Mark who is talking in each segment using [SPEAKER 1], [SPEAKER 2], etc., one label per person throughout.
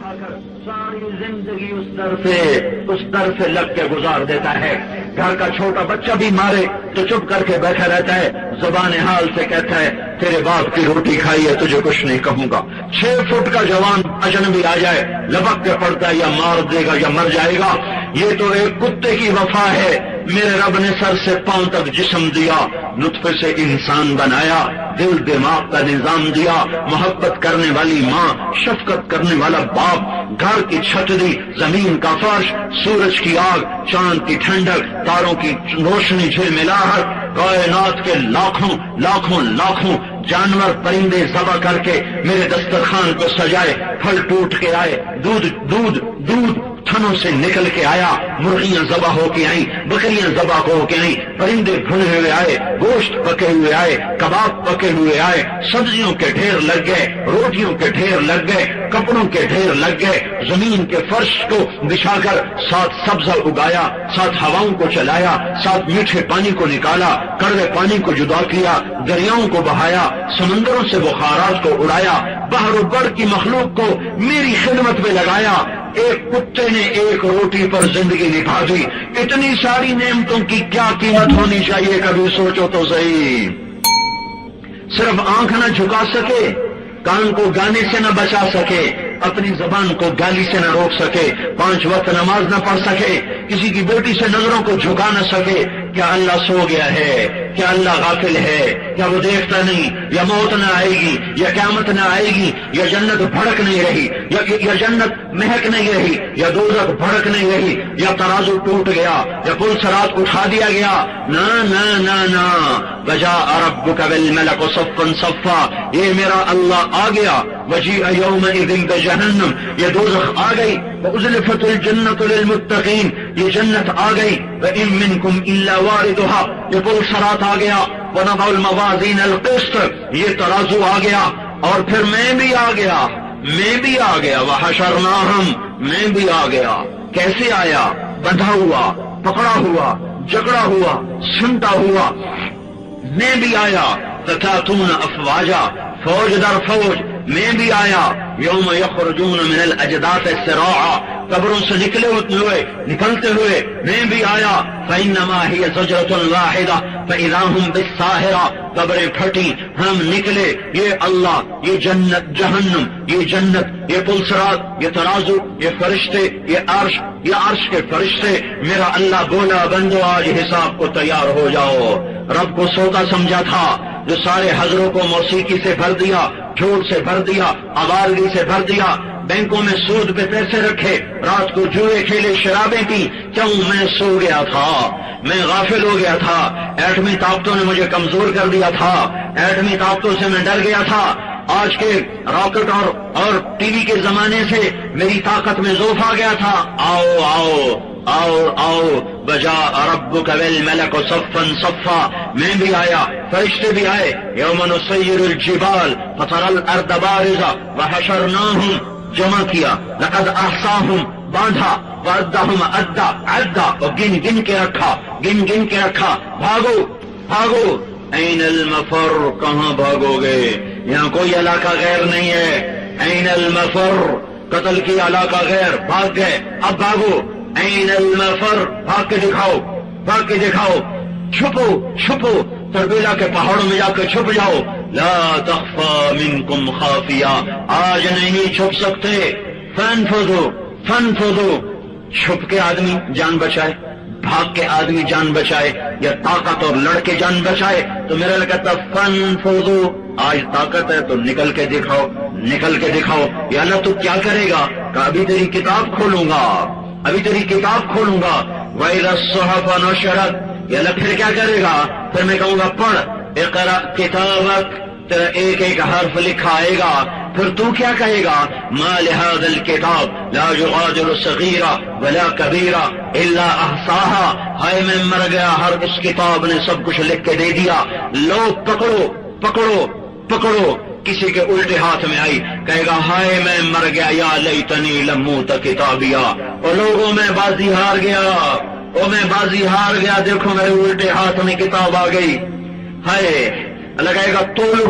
[SPEAKER 1] ساری زندگی اس در سے لگ کے گزار دیتا ہے. گھر کا چھوٹا بچہ بھی مارے تو چپ کر کے بیٹھا رہتا ہے, زبان حال سے کہتا ہے تیرے باپ کی روٹی کھائی ہے تجھے کچھ نہیں کہوں گا. 6 فٹ کا جوان اجنبی آ جائے لبک کے پڑتا ہے یا مار دے گا یا مر جائے گا. یہ تو ایک کتے کی وفا ہے. میرے رب نے سر سے پاؤں تک جسم دیا, نطفے سے انسان بنایا, دل دماغ کا نظام دیا, محبت کرنے والی ماں, شفقت کرنے والا باپ, گھر کی چھت دی, زمین کا فرش, سورج کی آگ, چاند کی ٹھنڈک, تاروں کی روشنی جھلملاہٹ, کائنات کے لاکھوں لاکھوں لاکھوں جانور پرندے ذبح کر کے میرے دسترخوان کو سجائے, پھل ٹوٹ کے آئے, دودھ تھنوں سے نکل کے آیا, مرغیاں ذبح ہو کے آئیں, بکریاں ذبح ہو کے آئیں, پرندے بھنے ہوئے آئے, گوشت پکے ہوئے آئے, کباب پکے ہوئے آئے, سبزیوں کے ڈھیر لگ گئے, روٹیوں کے ڈھیر لگ گئے, کپڑوں کے ڈھیر لگ گئے. زمین کے فرش کو بچھا کر ساتھ سبزہ اگایا, ساتھ ہواؤں کو چلایا, ساتھ میٹھے پانی کو نکالا, کڑوے پانی کو جدا کیا, دریاؤں کو بہایا, سمندروں سے بخارات کو اڑایا, بحر و بر کی مخلوق کو میری خدمت میں لگایا. ایک کتے نے ایک روٹی پر زندگی نبھا دی. اتنی ساری نعمتوں کی کیا قیمت ہونی چاہیے, کبھی سوچو تو صحیح. صرف آنکھ نہ جھکا سکے, کان کو گانے سے نہ بچا سکے, اپنی زبان کو گالی سے نہ روک سکے, 5 وقت نماز نہ پڑھ سکے, کسی کی بیٹی سے نظروں کو جھکا نہ سکے. کیا اللہ سو گیا ہے؟ کیا اللہ غافل ہے؟ کیا وہ دیکھتا نہیں؟ یا موت نہ آئے گی, یا قیامت نہ آئے گی, یا جنت بھڑک نہیں رہی, یا جنت مہک نہیں رہی, یا دوزخ بھڑک نہیں رہی, یا ترازو ٹوٹ گیا, یا پل صراط اٹھا دیا گیا. نہ نہ نہ نہ, وجاء ربک بالملک صفا صفا, یہ میرا اللہ آ گیا. وجیء یومئذ بجہنم, یہ دوزخ آ گئی. وازلفت الجنت للمتقین, یہ جنت آ گئی. وان منکم الا واردها, یہ پل صراط آ گیا. ونضع الموازین القسط, یہ ترازو آ گیا. اور پھر میں بھی آ گیا, وحشرناہم, میں بھی آ گیا. کیسے آیا؟ بندھا ہوا, پکڑا ہوا, جکڑا ہوا, سنتا ہوا. میں بھی آیا. تتاتون افواجا, فوج در فوج, میں بھی آیا. یوم یخرجون من الاجداث سراعا, قبروں سے نکلتے ہوئے میں بھی آیا. فإنما هي زجرة واحدة فإذا هم بالساهرة, قبریں پھٹی, ہم نکلے. یہ اللہ, یہ جنت, جہنم, یہ جنت, یہ پل صراط, یہ ترازو, یہ فرشتے, یہ عرش کے فرشتے. میرا اللہ بولا بندو آج حساب کو تیار ہو جاؤ. رب کو سوتا سمجھا تھا, جو سارے حضروں کو موسیقی سے بھر دیا, جھوٹ سے بھر دیا, آوارگی سے بھر دیا, بینکوں میں سود پہ پیسے رکھے, رات کو جوئے کھیلے, شرابیں پی. کیوں؟ میں سو گیا تھا, میں غافل ہو گیا تھا. ایٹمی طاقتوں نے مجھے کمزور کر دیا تھا, ایٹمی طاقتوں سے میں ڈر گیا تھا. آج کے راکٹ اور ٹی وی کے زمانے سے میری طاقت میں ضعف آ گیا تھا. آؤ آؤ آؤ آؤ, وجاء ربک بالملک صفا صفا, میں بھی آیا, فرشتے بھی آئے. یوم نسیر الجبال فتری الارض بارزہ, وحشرناہم, جمع کیا. لقد احصاہم, باندھا. وعدہم عدا, اور گن کے رکھا. بھاگو. این المفر, کہاں بھاگو گے؟ یہاں کوئی علاقہ غیر نہیں ہے. این المفر, قتل کی علاقہ غیر, بھاگ گئے, اب بھاگو. این المفر, بھاگ کے دکھاؤ. چھپو, تربیلا کے پہاڑوں میں جا کے چھپ جاؤ. لا تخفى منکم خافیہ, آج نہیں چھپ سکتے. فانفذوا, چھپ کے آدمی جان بچائے, بھاگ کے آدمی جان بچائے, یا طاقت اور لڑ کے جان بچائے. تو میرا کہتا فانفذوا, آج طاقت ہے تو نکل کے دکھاؤ. یا اللہ تو کیا کرے گا؟ کہ ابھی تیری کتاب کھولوں گا. وَإِذَا الصُّحُفُ نُشِرَتْ, یا اللہ پھر کیا کرے گا؟ پھر میں کہوں گا پڑھ, اقرأ کتابک, تیرا ایک ایک حرف لکھا آئے گا. پھر تو کیا کہے گا؟ ما لهذا الكتاب لا يغادر صغيرة ولا كبيرة الا احصاها, ہائے میں مر گیا, ہر اس کتاب نے سب کچھ لکھ کے دے دیا. لو پکڑو. کسی کے الٹے ہاتھ میں آئی, کہے گا ہائے میں مر گیا, یا لیتنی لم اوت کتابیا, اور لوگوں میں بازی ہار گیا, دیکھو میرے الٹے ہاتھ میں کتاب آ گئی. ہائے, اللہ کہے گا تولو,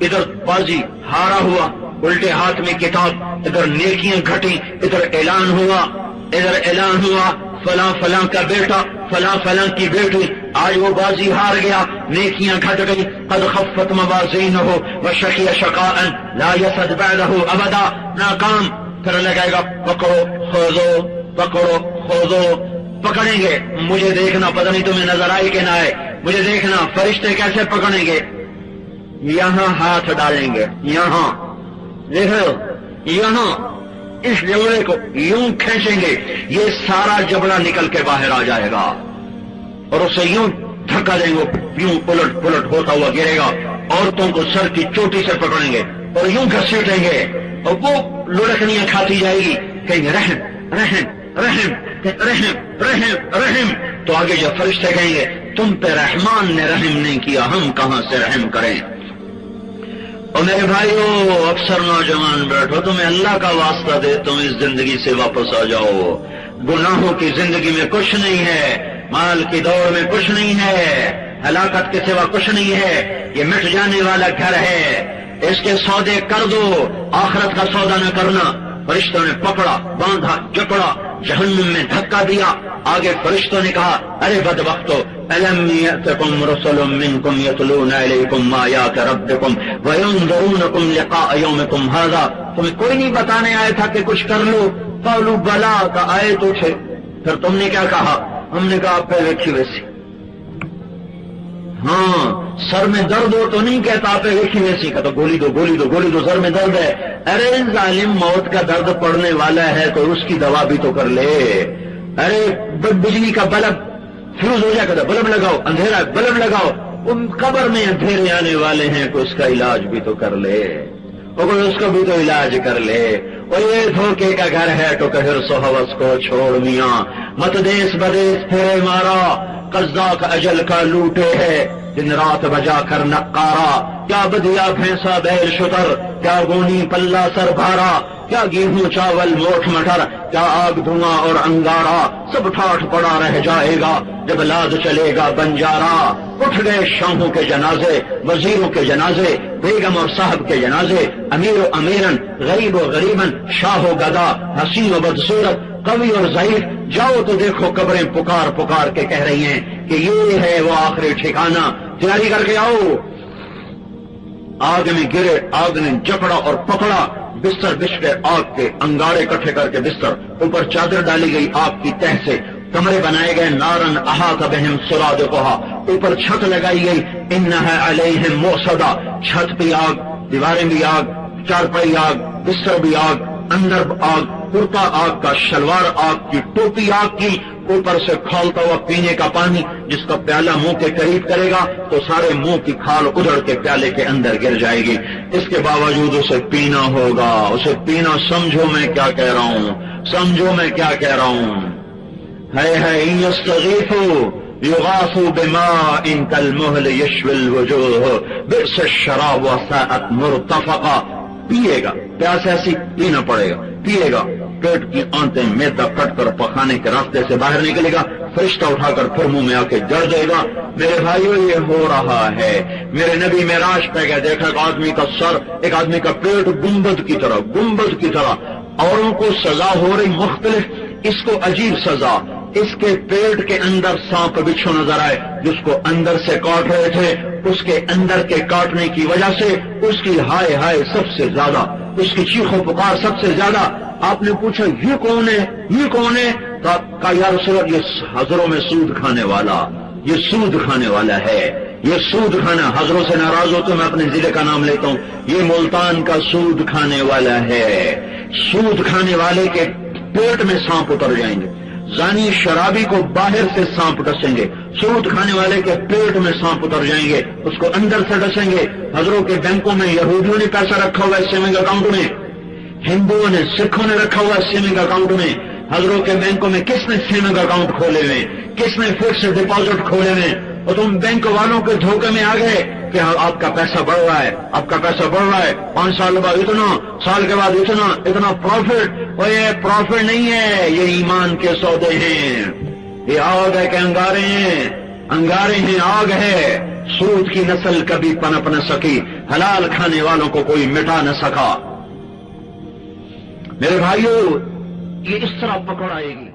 [SPEAKER 1] ادھر بازی ہارا ہوا, الٹے ہاتھ میں کتاب، ادھر نیکیاں گھٹی، ادھر اعلان ہوا فلاں فلاں کا بیٹا، فلاں فلاں کی بیٹی، آج وہ بازی ہار گیا، نیکیاں گھٹ گئی، قد خفت موازینہ وشقی شقاء لا یسد بعدہ ابدا، ناکام، پھر لگائے گا پکڑو خوضو، پکڑیں گے، مجھے دیکھنا، پتہ نہیں تمہیں نظر آئی کہ نہ آئے، مجھے دیکھنا فرشتے کیسے پکڑیں گے، یہاں ہاتھ ڈالیں گے، یہاں دیکھو، یہاں اس جبڑے کو یوں کھینچیں گے، یہ سارا جبڑا نکل کے باہر آ جائے گا اور اسے یوں دھکا دیں گے، یوں الٹ پلٹ ہوتا ہوا گرے گا، عورتوں کو سر کی چوٹی سے پکڑیں گے اور یوں گھسیٹیں گے اور وہ لڑکنیاں کھاتی جائے گی، کہیں گے رحم رحم رحم رحم رحم رحم، تو آگے جب فرشتے کہیں گے تم پہ رحمان نے رحم نہیں کیا، ہم کہاں سے رحم کریں۔ اور میرے بھائیو، اکثر نوجوان بیٹھو، تمہیں اللہ کا واسطہ دے تم اس زندگی سے واپس آ جاؤ، گناہوں کی زندگی میں کچھ نہیں ہے، مال کی دوڑ میں کچھ نہیں ہے، ہلاکت کے سوا کچھ نہیں ہے، یہ مٹ جانے والا گھر ہے، اس کے سودے کر دو، آخرت کا سودا نہ کرنا۔ فرشتوں نے پکڑا، باندھا، جکڑا، جہنم میں دھکا دیا، آگے فرشتوں نے کہا ارے بدبختو، الم یأتکم رسل منکم یتلون علیکم آیات ربکم وینذرونکم لقاء یومکم ھذا، تمہیں کوئی نہیں بتانے آیا تھا کہ کچھ کر لو؟ قالوا بلا، کا آئے تو تھے، پھر تم نے کیا کہا؟ ہم نے کہا پہ رکھی ویسی، ہاں سر میں درد ہو تو نہیں کہتا آپ ایک ہی ویسی کا، تو گولی دو سر میں درد ہے، ارے ظالم موت کا درد پڑنے والا ہے تو اس کی دوا بھی تو کر لے، ارے بجلی کا بلب فیوز ہو جائے گا، بلب لگاؤ، اندھیرا بلب لگاؤ، ان قبر میں اندھیرے آنے والے ہیں تو اس کا علاج بھی تو کر لے، اور اس کا بھی تو علاج کر لے، اور یہ دھوکے کا گھر ہے تو کہر سو ہوس کو چھوڑ میاں، مت دیس بدیس پھیرے مارا، قزاق اجل کا لوٹے ہے، دن رات بجا کر نقارا، کیا بدیا بھینسا بیل شتر، کیا گونی پلہ سر بھارا، کیا گیہوں چاول موٹھ مٹر، کیا آگ دھواں اور انگارا، سب ٹھاٹھ پڑا رہ جائے گا جب لاد چلے گا بنجارا، اٹھ گئے شاہوں کے جنازے، وزیروں کے جنازے، بیگم اور صاحب کے جنازے، امیر و امیرن، غریب و غریبن، شاہ و گدا، حسین و بدصورت، قوی اور ضعیف، جاؤ تو دیکھو قبریں پکار پکار کے کہہ رہی ہیں کہ یہ ہے وہ آخری ٹھکانہ، تیاری کر کے آؤ۔ آگ میں گرے، آگ نے جکڑا اور پکڑا، بستر بچھ کے آگ کے انگارے اکٹھے کر کے بستر، اوپر چادر ڈالی گئی آگ کی تہ سے، کمرے بنائے گئے، نارن احاط بہم سرادقھا، اوپر چھت لگائی گئی، انھا علیہم موصدا، چھت بھی آگ، دیواریں بھی آگ، چارپائی آگ، بستر بھی آگ، اندر آگ، کرتا آگ کا، شلوار آگ کی، ٹوپی آگ کی، اوپر سے کھولتا ہوا پینے کا پانی، جس کا پیالہ منہ کے قریب کرے گا تو سارے منہ کی کھال ادھڑ کے پیالے کے اندر گر جائے گی، اس کے باوجود اسے پینا ہوگا، اسے پینا، سمجھو میں کیا کہہ رہا ہوں، سمجھو میں کیا کہہ رہا ہوں، ہے ان یستغیثوا یغاثوا بماء کالمہل یشوی الوجوہ بئس الشراب وساءت مرتفقا، پیے گا، پیاس ایسی پینا پڑے گا، پیے گا، پیٹ کی آنتیں میدا کٹ کر پخانے کے راستے سے باہر نکلے گا، فرشتہ اٹھا کر پھر منہ میں آ کے جڑ دے گا۔ میرے بھائیو یہ ہو رہا ہے، میرے نبی معراج پہ گئے، دیکھا ایک آدمی کا سر، ایک آدمی کا پیٹ گنبد کی طرح، اوروں کو سزا ہو رہی مختلف، اس کو عجیب سزا، اس کے پیٹ کے اندر سانپ بچھو نظر آئے، جس کو اندر سے کاٹ رہے تھے، اس کے اندر کے کاٹنے کی وجہ سے اس کی ہائے ہائے سب سے زیادہ، اس کی چیخ و پکار سب سے زیادہ۔ آپ نے پوچھا یہ کون ہے، یہ کون ہے؟ تو کہا یا رسول اللہ، یہ حضروں میں سود کھانے والا، یہ سود کھانے والا ہے، یہ سود کھانا، حضروں سے ناراض ہو تو میں اپنے ضلع کا نام لیتا ہوں، یہ ملتان کا سود کھانے والا ہے۔ سود کھانے والے کے پیٹ میں سانپ اتر جائیں گے، زانی شرابی کو باہر سے سانپ ڈسیں گے، سود کھانے والے کے پیٹ میں سانپ اتر جائیں گے، اس کو اندر سے ڈسیں گے۔ حضروں کے بینکوں میں یہودیوں نے پیسہ رکھا ہوا ہے سیونگ اکاؤنٹ میں، ہندوؤں نے، سکھوں نے رکھا ہوا ہے سیونگ اکاؤنٹ میں۔ حضروں کے بینکوں میں کس نے سیونگ اکاؤنٹ کھولے ہوئے، کس نے فکس ڈپازٹ کھولے ہوئے، اور تم بینک والوں کے دھوکے میں آ گئے کہ آپ کا پیسہ بڑھ رہا ہے، آپ کا پیسہ بڑھ رہا ہے، 5 سال بعد اتنا، سال کے بعد اتنا پروفٹ۔ اور یہ پروفٹ نہیں ہے، یہ ایمان کے سودے ہیں، یہ آگ ہے کہ انگارے ہیں، آگ ہے۔ سود کی نسل کبھی پنپ نہ سکی، حلال کھانے والوں کو کوئی مٹا نہ سکا۔ میرے بھائیوں، یہ اس طرح پکڑ آئے گی